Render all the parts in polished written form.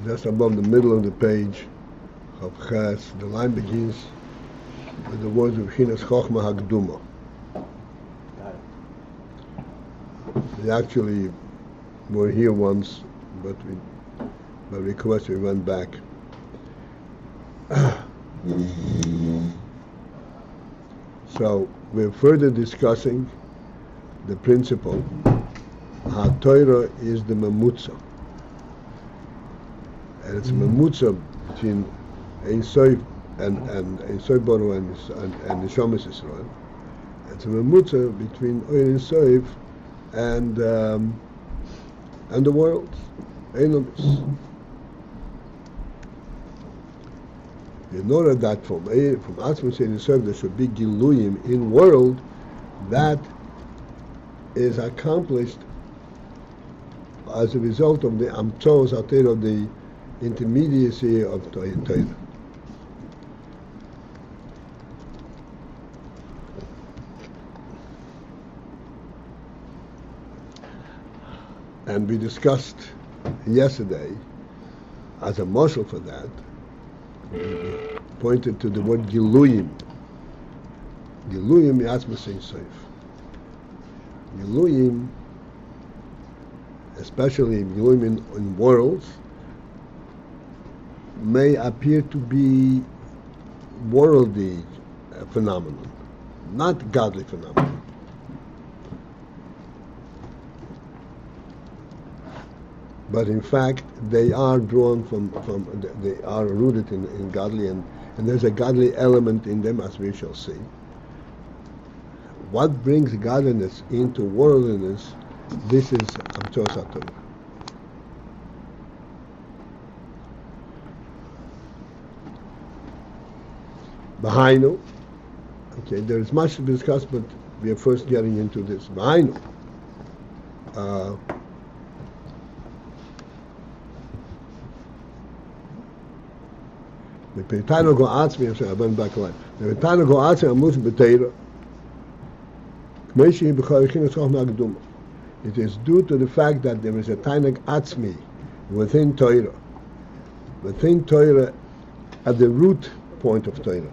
Just above the middle of the page of Ches, the line begins with the words of Chinas Chochma Hagduma. We actually were here once, but by request we went back. So we're further discussing the principle HaTorah is the Mamutza. And it's a Mamutza between Ein Sof and Ein Sof Baruch and Neshamas Yisrael. It's a Mamutza between Ein Sof and the world. Ein Omis. In order that from Atzmus Ein Sof there should be Giluyim in world, that is accomplished as a result of the Amtzos HaTorah, of the intermediacy of Torah. And we discussed yesterday, as a marshal for that, we pointed to the word Giluyim. Giluyim Atzmus Ein Sof. Giluyim, especially Giluyim in worlds, may appear to be worldly phenomenon, not godly phenomenon. But in fact, they are drawn they are rooted in godly, and there's a godly element in them, as we shall see. What brings godliness into worldliness, this is Amtzos HaTorah. B'hainu, okay, there is much to discuss, but we are first getting into this. B'hainu, the Peitano go atzmi, I went back a line. The Peitano go atzmi amus b'teira, k'meishi b'chol chinas chochma agduma. It is due to the fact that there is a tainag atzmi within Torah, at the root point of Torah,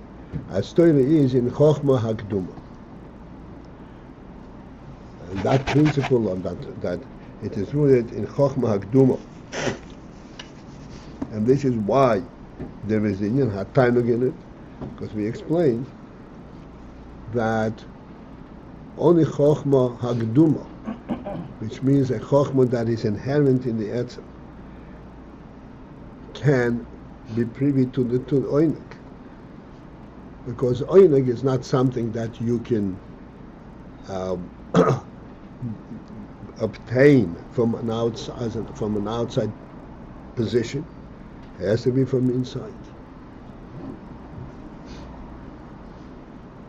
as Torah is in Chochma Hakduma. And that principle of that it is rooted in Chochma Hakduma. And this is why there is the Inyan HaTainug in it, because we explained that only Chochma Hakduma, which means a Chochma that is inherent in the Etzem, can be privy to the Oineg. Because Oineg is not something that you can obtain from an outside position. It has to be from inside.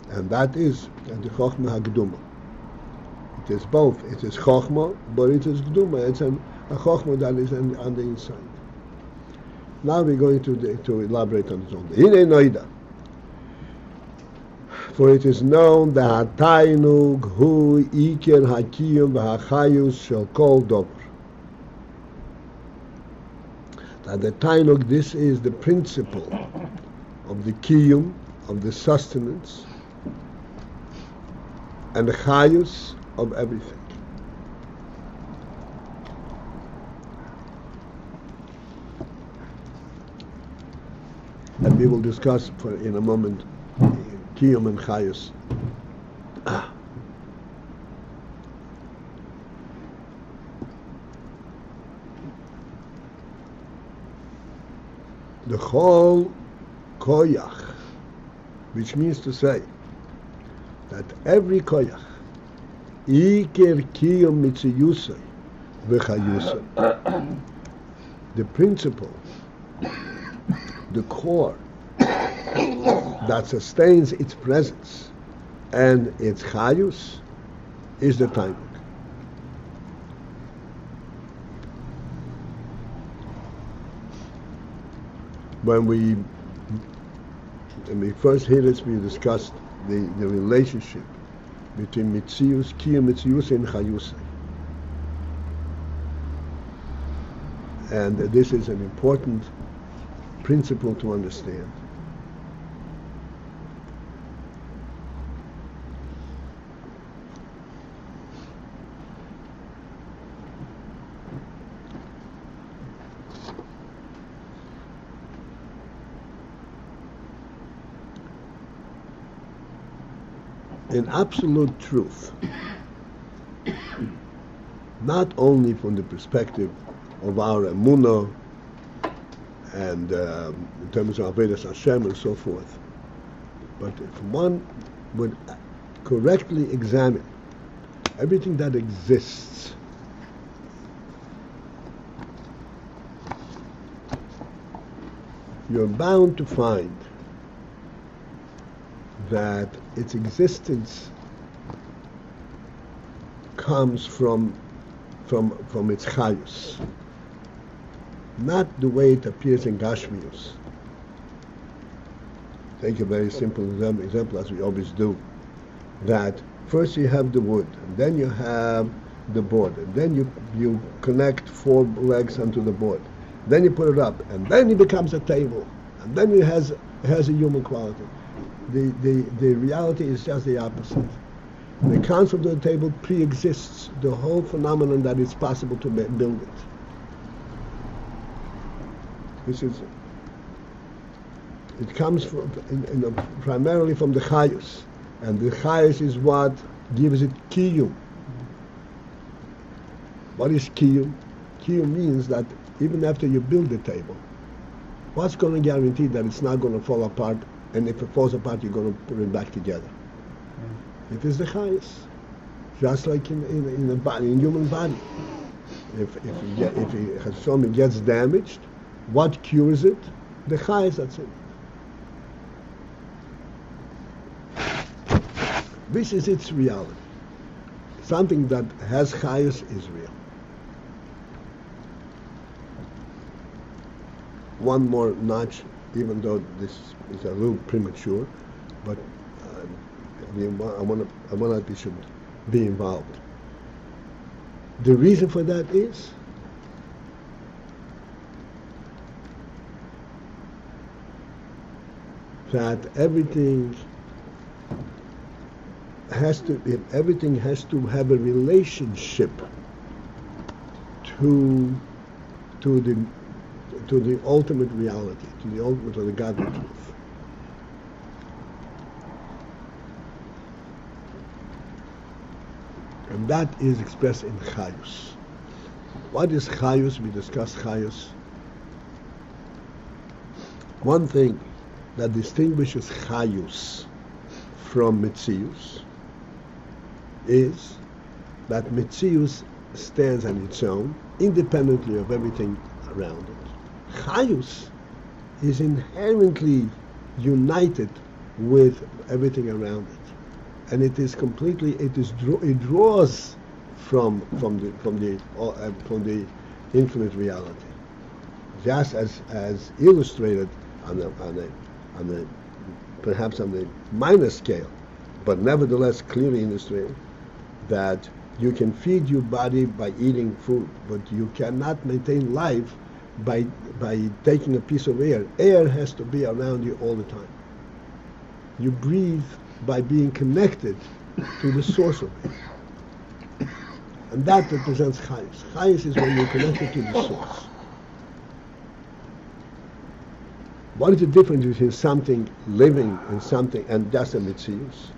And that is the Chochma HaGduma. It is both. It is Chochma, but it is Gduma. It's a Chochma that is on the inside. Now we're going to elaborate on this. Hine Noida. For it is known that Tainug hu iker hakiyum v'hachayus shall call dover. That the Tainug, this is the principle of the kiyum, of the sustenance, and the chayus of everything. And we will discuss in a moment Kiyum and Chayus. the whole koyach, which means to say that every koyach, iker kiyum mitziyusay v'chayusay, the principle, the core that sustains its presence and its chayus is the timing. When we first hear this, we discussed the relationship between mitzius, kiyum mitzius, and chayusay. And this is an important principle to understand. In absolute truth, not only from the perspective of our emunah and in terms of Avodas Hashem and so forth, but if one would correctly examine everything that exists, you're bound to find that its existence comes from its chayus, not the way it appears in Gashmius. Take a very simple example, as we always do, that first you have the wood, and then you have the board, and then you connect 4 legs onto the board, then you put it up, and then it becomes a table, and then it has a human quality. The reality is just the opposite. The concept of the table pre-exists the whole phenomenon that it's possible to build it. It comes primarily from the chayus, and the chayus is what gives it kiyum. What is kiyum? Kiyum means that even after you build the table, what's going to guarantee that it's not going to fall apart? And if it falls apart, you're going to put it back together. It is the chayus, just like in a body, in human body. If it gets damaged, what cures it? The chayus that's in it. This is its reality. Something that has chayus is real. One more notch, even though this is a little premature, but I want that we should be involved. The reason for that is that everything has to have a relationship to the ultimate reality, to the godly truth. And that is expressed in chayus. What is chayus? We discussed chayus. One thing that distinguishes chayus from mitzius is that mitzius stands on its own, independently of everything around it. Chayus is inherently united with everything around it. And it is completely. It draws from the infinite reality, just as illustrated perhaps on the minor scale, but nevertheless clearly illustrated that you can feed your body by eating food, but you cannot maintain life by taking a piece of air. Air has to be around you all the time. You breathe by being connected to the source of it. And that represents chayus. Chayus is when you're connected to the source. What is the difference between something living and something and just a mitzius?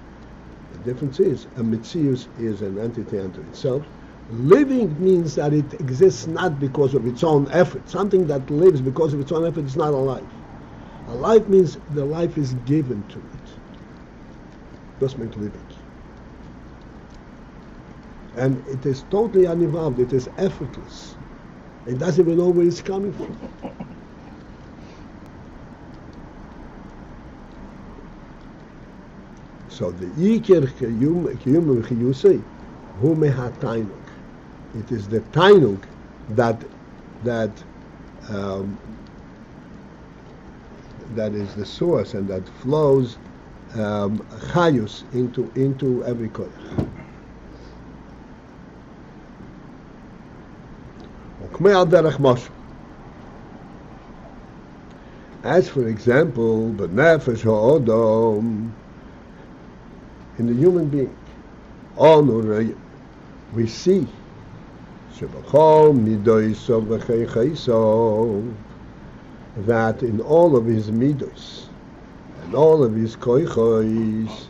The difference is a mitzius is an entity unto itself. Living means that it exists not because of its own effort. Something that lives because of its own effort is not alive. A life means the life is given to it. Doesn't mean living. And it is totally uninvolved. It is effortless. It doesn't even know where it's coming from. So the Iker Kiyum Chiyusei Hu Meha Tainug. It is the Tainug that is the source and that flows Chayus into every koyach. As for example, b'nefesh ha'odom, in the human being, we see that in all of his midos and all of his koichos,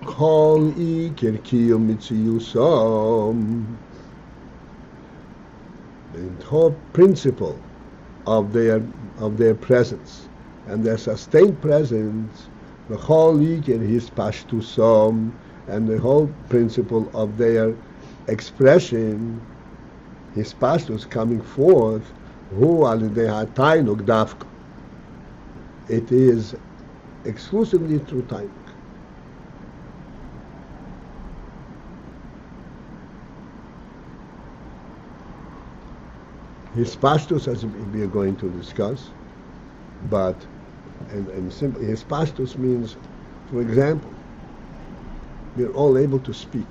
kol iker kiyum mitziyusam, the whole principle of their presence and their sustained presence, the whole iker his pashtusam, and the whole principle of their expression, his pashtus coming forth, hu alidei hatainug dafka. It is exclusively through tainug. His pashtus, as we are going to discuss, but and simply his pashtus means, for example, we're all able to speak.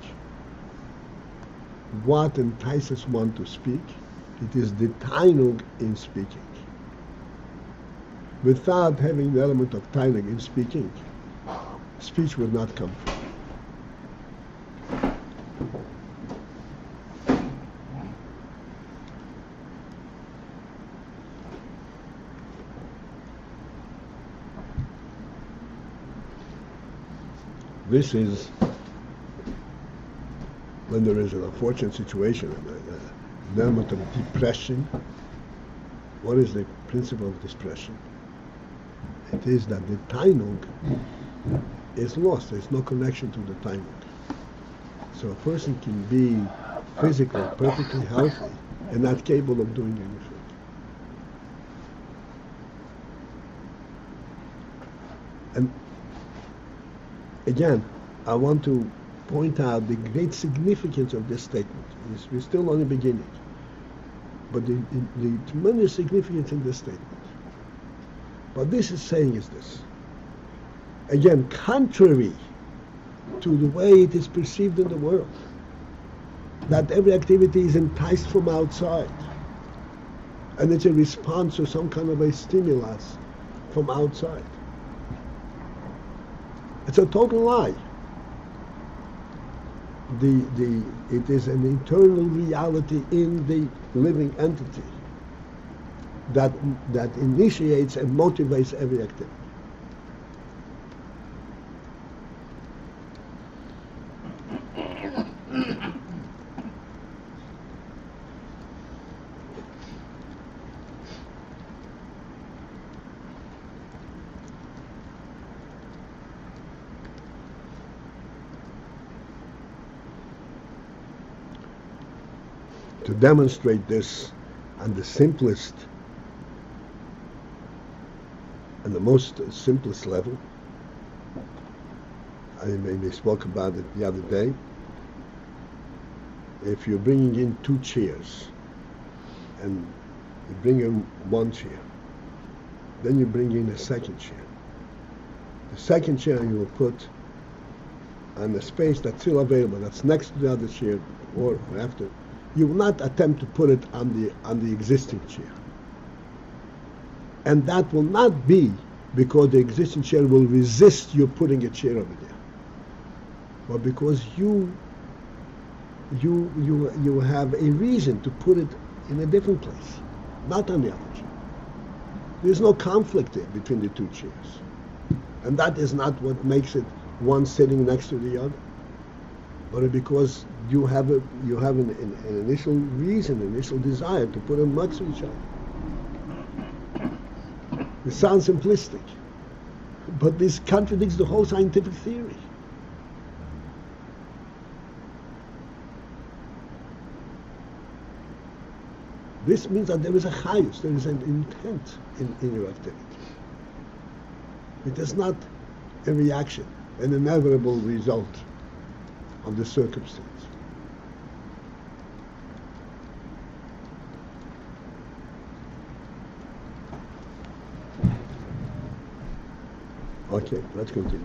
What entices one to speak? It is the tainug in speaking. Without having the element of tainug in speaking, speech will not come from. This is when there is an unfortunate situation, an element of depression. What is the principle of depression? It is that the tainug is lost. There's no connection to the tainug. So a person can be physically perfectly healthy and not capable of doing anything. And again, I want to point out the great significance of this statement. We're still on the beginning, but the tremendous significance in this statement. What this is saying is this. Again, contrary to the way it is perceived in the world, that every activity is enticed from outside, and it's a response to some kind of a stimulus from outside. It's a total lie. It is an internal reality in the living entity that initiates and motivates every activity. To demonstrate this on the simplest and the most simplest level, I maybe spoke about it the other day. If you're bringing in 2 chairs and you bring in 1 chair, then you bring in a second chair. The second chair you will put on the space that's still available, that's next to the other chair or after. You will not attempt to put it on the existing chair. And that will not be because the existing chair will resist you putting a chair over there, but because you have a reason to put it in a different place, not on the other chair. There's no conflict there between the 2 chairs, and that is not what makes it one sitting next to the other, but because you have an initial reason, initial desire to put them next to each other. It sounds simplistic, But this contradicts the whole scientific theory. This means that there is a chayus, there is an intent in your activity. It is not a reaction, an inevitable result of the circumstance. Okay, let's continue.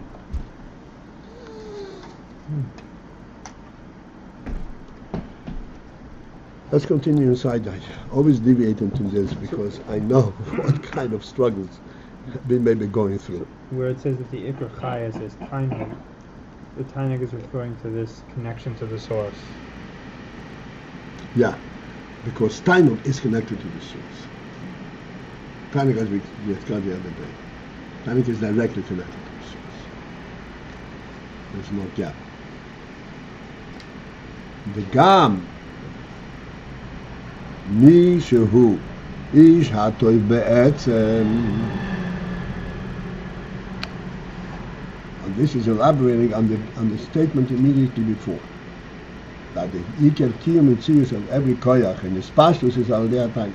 Let's continue inside. I always deviate into this because I know what kind of struggles we may be going through. Where it says that the Iker Chayas is Tainug, the Tainug is referring to this connection to the source. Yeah, because Tainug is connected to the source. Tainug, as we discussed the other day, Tainug is directly connected to the source. There's no gap. The Gam Mi Shehu Ish HaToiv Be'etzem. And this is elaborating on the statement immediately before, that the Iker Kiyum Mitzius of every koyach and his pashtus is al dei Tainug,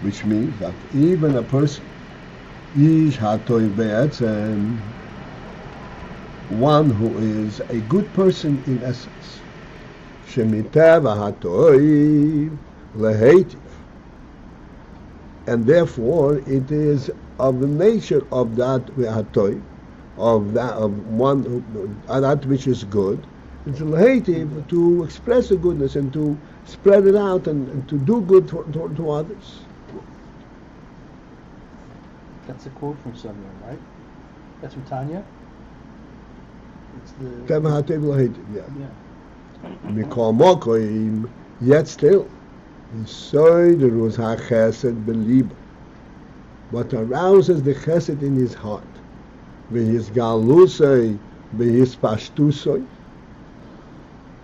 which means that even a person Ish HaToiv Be'etzem, one who is a good person in essence, Shemiteva HaToiv Lehetiv, and therefore it is of the nature of that HaToiv, of one that which is good. It's lehetiv, to express the goodness and to spread it out and to do good to others. That's a quote from somewhere, right? That's from Tanya? It's the... Teva HaToiv Lehetiv, yeah. Mikol Mokoim, yet still, Yisoiderus HaChesed Beliba, what arouses the chesed in his heart, v'his galusei, v'his pashtusoi,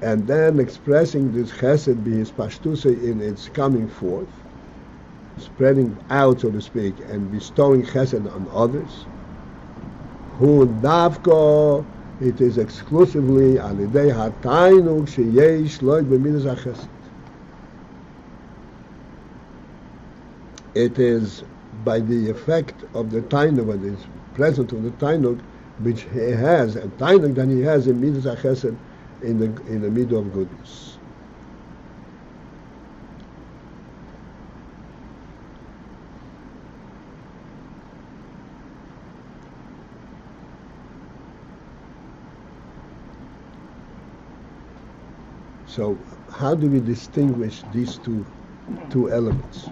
and then expressing this chesed v'his pashtusoi in its coming forth, spreading out, so to speak, and bestowing chesed on others. Hu davko, it is exclusively alidei hatainug sheyesh loy b'midas hachesed. It is by the effect of the tainug, when it is present of the tainug, which he has, a tainug that he has in midas hachesed, in the middle of goodness. So, how do we distinguish these two elements?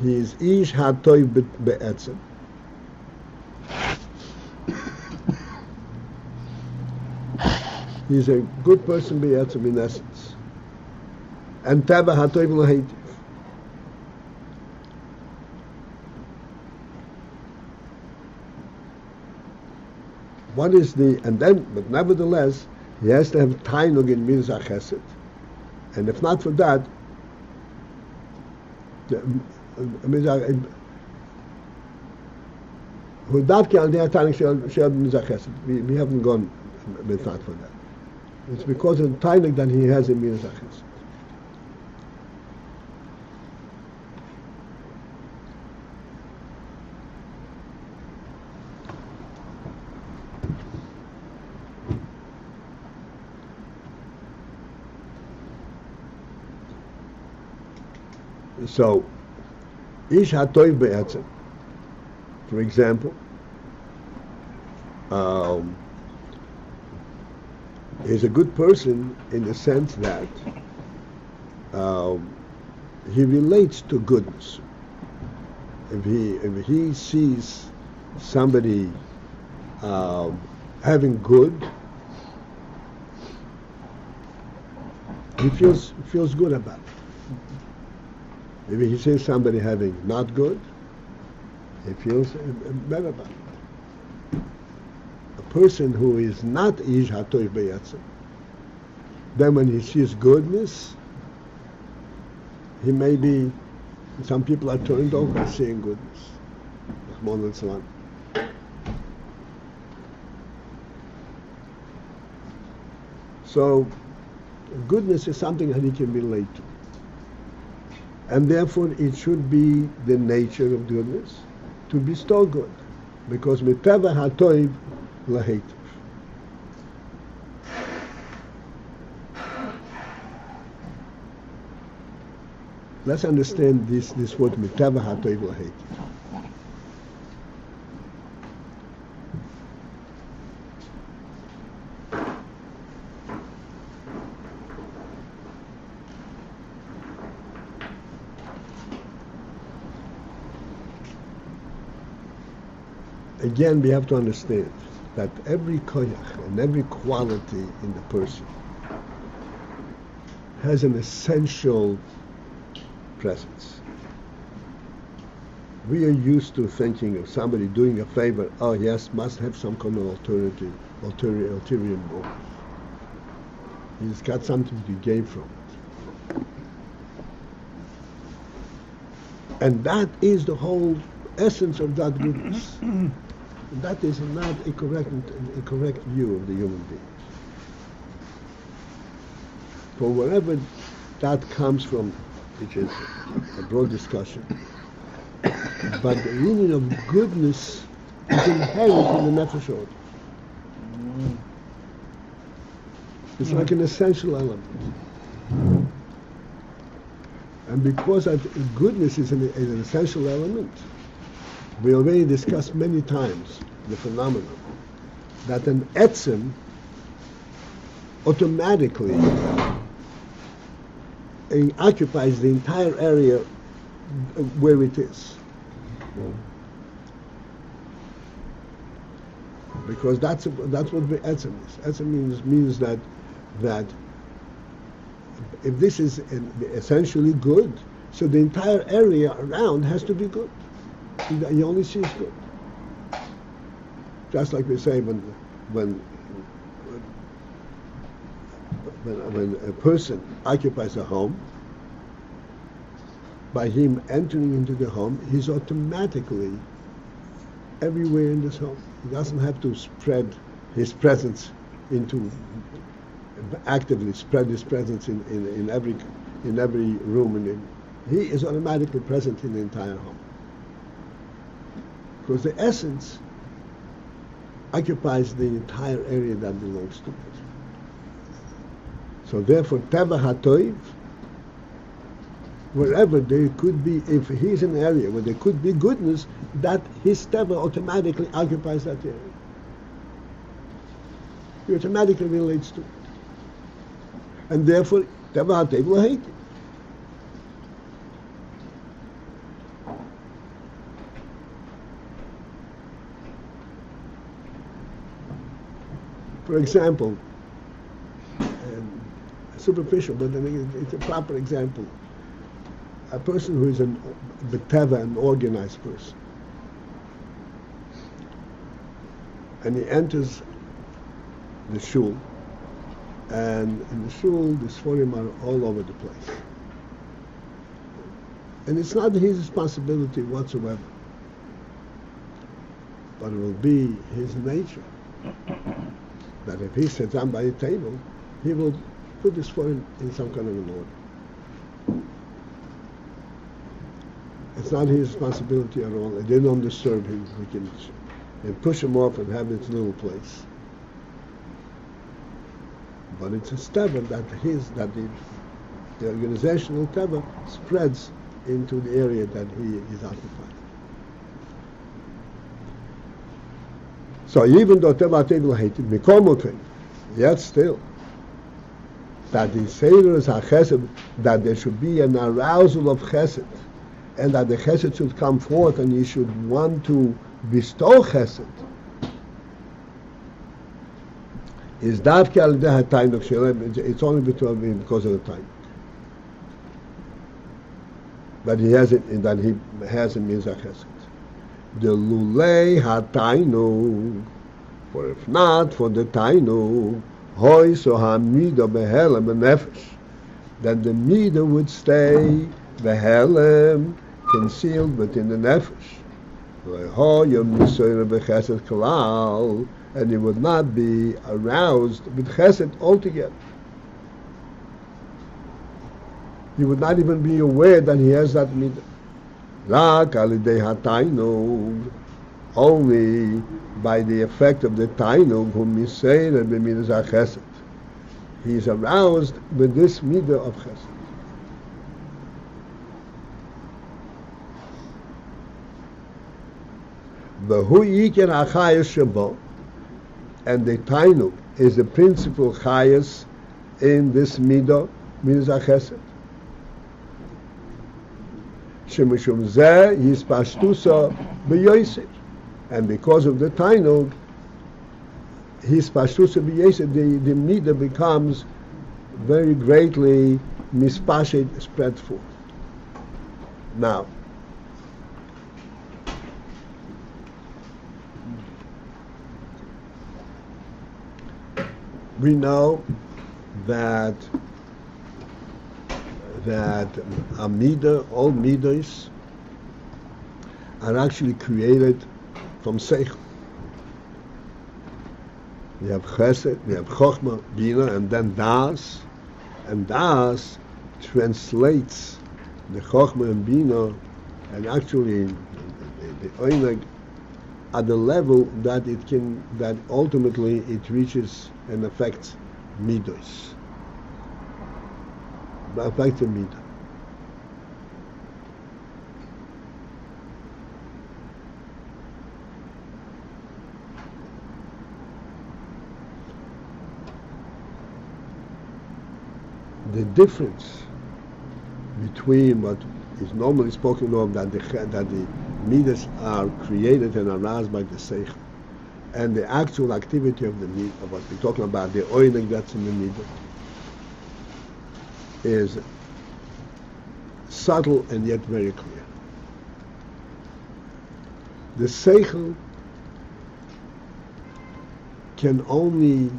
He is Ish HaToiv Be'etzem. He is a good person Be'etzem in essence. And Teva HaToiv Lehetiv. What is but nevertheless, he has to have tainug in midas hachesed, and if not for that, we haven't gone with that for that. It's because of the tainug that he has in midas hachesed. So, Ish HaToiv Be'etzem, for example, is a good person in the sense that he relates to goodness. If he sees somebody having good, he feels good about it. If he sees somebody having not good, he feels bad about it. A person who is not Ish HaToiv Be'etzem, then when he sees goodness, he may be, some people are turned off by seeing goodness. So goodness is something that he can relate to. And therefore it should be the nature of goodness to bestow good. Because miteva hatoiv lahetiv. Let's understand this word miteva hatoiv lahetiv. Again, we have to understand that every koyach and every quality in the person has an essential presence. We are used to thinking of somebody doing a favor, oh yes, must have some kind of ulterior motive. He's got something to gain from it. And that is the whole essence of that goodness. That is not a correct view of the human being. For wherever that comes from, which is a broad discussion, but the meaning of goodness is inherent in the nefesh order. It's like an essential element. And because that goodness is an essential element, we already discussed many times the phenomenon that an etzem automatically occupies the entire area where it is. Because that's what the etzem is. Etzem means that if this is essentially good, so the entire area around has to be good. You only see it's good. Just like we say when a person occupies a home, by him entering into the home, he's automatically everywhere in this home. He doesn't have to spread his presence actively spread his presence in every room. He is automatically present in the entire home. Because the essence occupies the entire area that belongs to it. So therefore, teva hatoiv, wherever there could be, if he's in an area where there could be goodness, that his teva automatically occupies that area. He automatically relates to it. And therefore, teva hatoiv will hate it. For example, superficial, but I mean, it's a proper example. A person who is an organized person, and he enters the shul, and in the shul, the sforim are all over the place. And it's not his responsibility whatsoever, but it will be his nature that if he sits down by a table, he will put this foreign in some kind of an order. It's not his responsibility at all. They don't disturb him. We can push him off and have his little place. But it's a teva that the organizational teva spreads into the area that he is occupied. So even though teva teva hated mikomokin, yet still, that the Seder is HaChesed, that there should be an arousal of Chesed, and that the Chesed should come forth and you should want to bestow Chesed, is Davke al Yedei HaTainuk Shelem. It's only because of the time. That he has it, that he has in Mizah Chesed. The Lulei HaTainuk, for if not for the Tainuk, Hoy so hamida behelem nefesh, then the mida would stay behelem, concealed within the nefesh. and he would not be aroused with chesed altogether. He would not even be aware that he has that midah. Rak alidei hatainug, only by the effect of the tainug, whom miseir b'midas hachesed. He is aroused with this midah of chesed. V'hu yiker hachayas shebo, and the tainug is the principal chayas in this midah, midas hachesed. Shemishum zeh yispashtusa b'yosef, and because of the tainug, his pashtusa b'yosef, the midah becomes very greatly mispashed, spread forth. Now, we know that a midah, all midahs, are actually created from seichel. We have chesed, we have chokhmah, bina, and then das, and das translates the chokhmah and bina, and actually the oineg at the level that it can, that ultimately it reaches and affects midos. Affects the midah. The difference between what is normally spoken of, that the midas are created and aroused by the seichel, and the actual activity of the midah, of what we're talking about, the oineg that's in the midah, is subtle and yet very clear. The seichel can only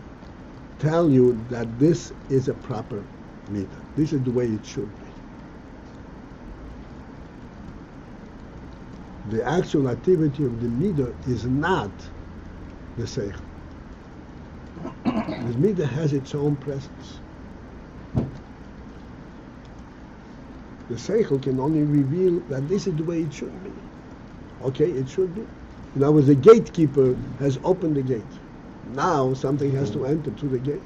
tell you that this is a proper midah. This is the way it should be. The actual activity of the midah is not the seichel. The midah has its own presence. The seichel can only reveal that this is the way it should be. Okay, it should be. In other words, the gatekeeper has opened the gate. Now something has to enter through the gate.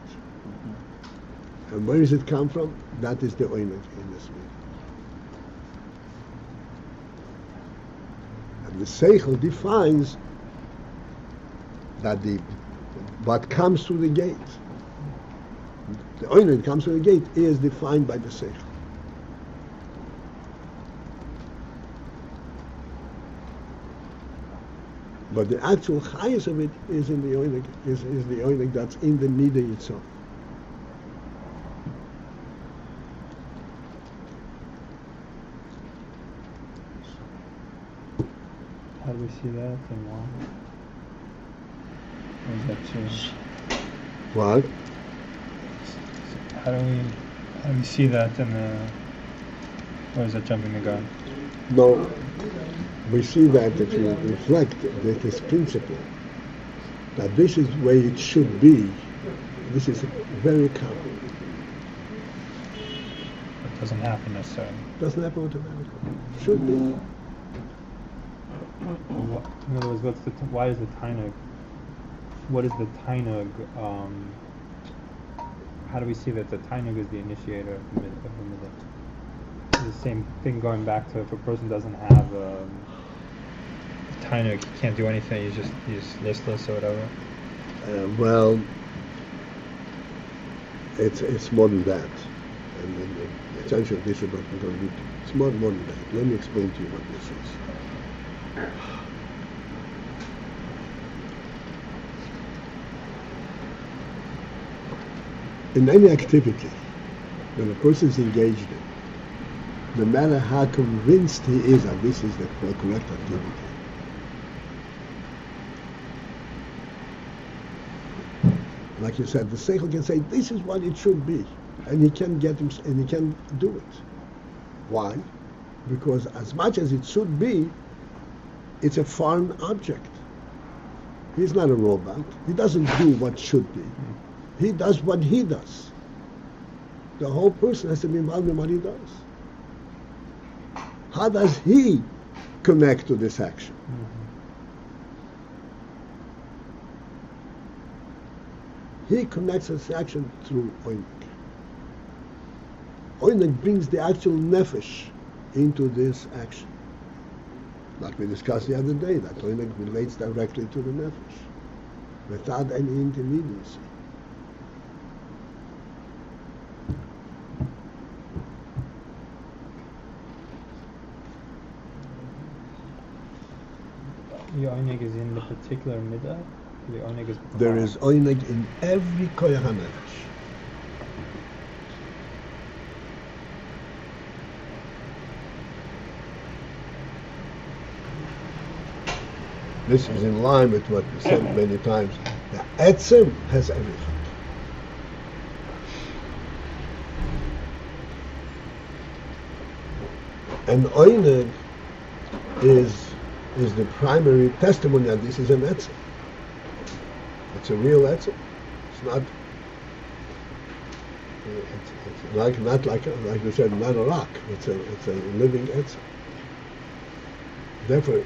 And where does it come from? That is the oineg in this midah. And the seichel defines that what comes through the gate, the oineg comes through the gate, is defined by the seichel. But the actual highest of it is in the oineg, is the oineg that's in the midah itself. How do we see that and why? Or is that too? What? How do we see that in the? Or is that jumping the gun? No, we see that if you reflect this principle, that this is the way it should be, this is very common. It doesn't happen necessarily. Doesn't happen automatically. Should be. In other words, why is the tainug? What is the tainug? How do we see that the tainug is the initiator of the midah? The same thing going back to if a person doesn't have tainug, he can't do anything. He's listless or whatever. Well, it's more than that. And essentially, this is what we're going to do. It's more than that. Let me explain to you what this is. In any activity, when a person is engaged in, no matter how convinced he is that this is the correct activity, like you said, the seichel can say this is what it should be, and he can do it. Why? Because as much as it should be, it's a foreign object. He's not a robot. He doesn't do what should be. He does what he does. The whole person has to be involved in what he does. How does he connect to this action? He connects this action through Oynik. Oynik brings the actual nefesh into this action. Like we discussed the other day, that Oynik relates directly to the nefesh, without any intermediacy. The Oynig is in the particular midah. The Oynig is. There is Oynig in every koyach hanefesh. This is in line with what we said many times. The etzem has everything. And Oynig is the primary testimony that this is an etzem. It's a real etzem. It's not. It's not like we said, not a rock. It's a living etzem. Therefore,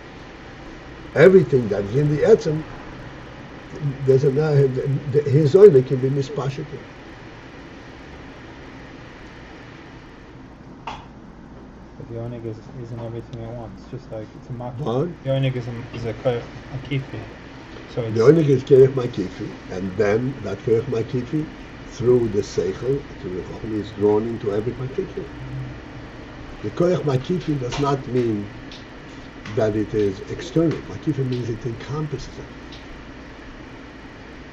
everything that is in the etzem, there's his Oynik can be mispashet. The Oynig isn't everything at once. Just like it's a makif. What? The Oynig is a koyach makifi. So it's The Oynik is koyach makifi, and then that koyach makifi, through the seichel, through the chokhmah, is drawn into every particular. The koyach makifi does not mean that it is external. Makifi means it encompasses everything,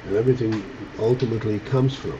and everything ultimately comes from.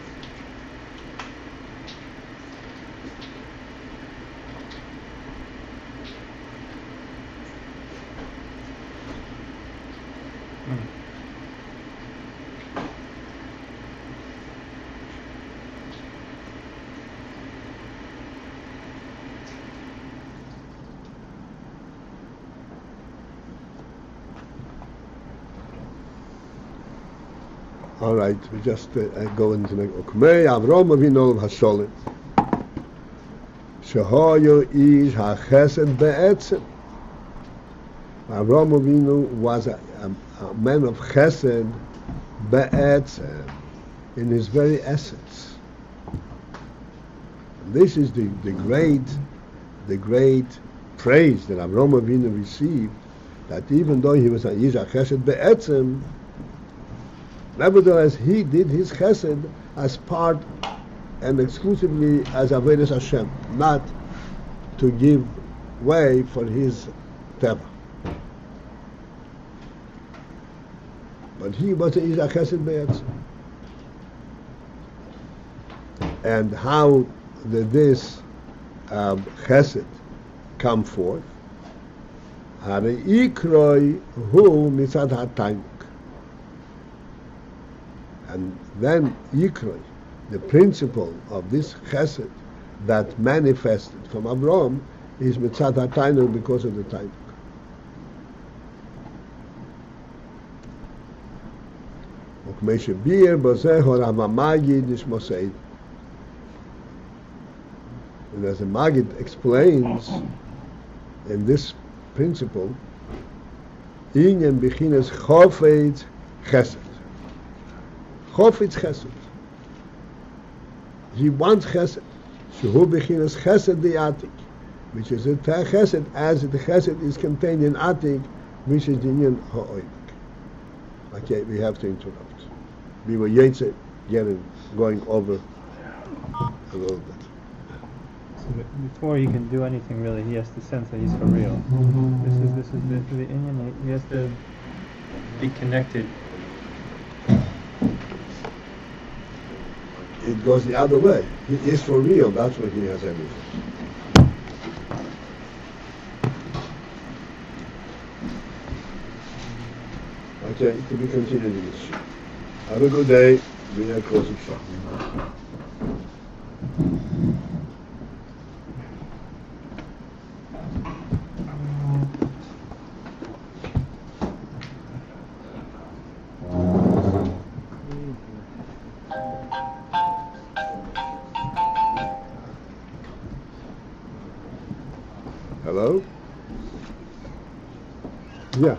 All right, we just go into the Ukmei Avrom Avinu Hasholim. Shehoyo ish hachesed be'etzem. Avrom Avinu was a man of chesed be'etzem, in his very essence. And this is the great praise that Avrom Avinu received, that even though he was a ish hachesed be'etzem, nevertheless, he did his chesed as part and exclusively as avodas Hashem, not to give way for his teva. But he was a chesed be'etzem. And how did this chesed come forth? Harei ikroi hu mitzad ha'tainuk. And then Yikroi, the principle of this chesed that manifested from Avraham, is mitzad ha'tainuk, because of the tainuk. Ukmei shebir bozeh hora mamagid nishmosei. And as the Magid explains in this principle, inyan b'chinas chofetz chesed. Chofetz chesed. He wants chesed. Shehu b'chinas chesed the atik, which is a chesed as the chesed is contained in atik, which is the inyan ha'oinik. Okay, we have to interrupt. We were going over a little bit. So before he can do anything really, he has to sense that he's for real. This is the Indian. He has to be connected. It goes the other way. He is for real. That's what he has everything. Okay, to be continued in this. Have a good day. We are closing shop. Hello? Yeah.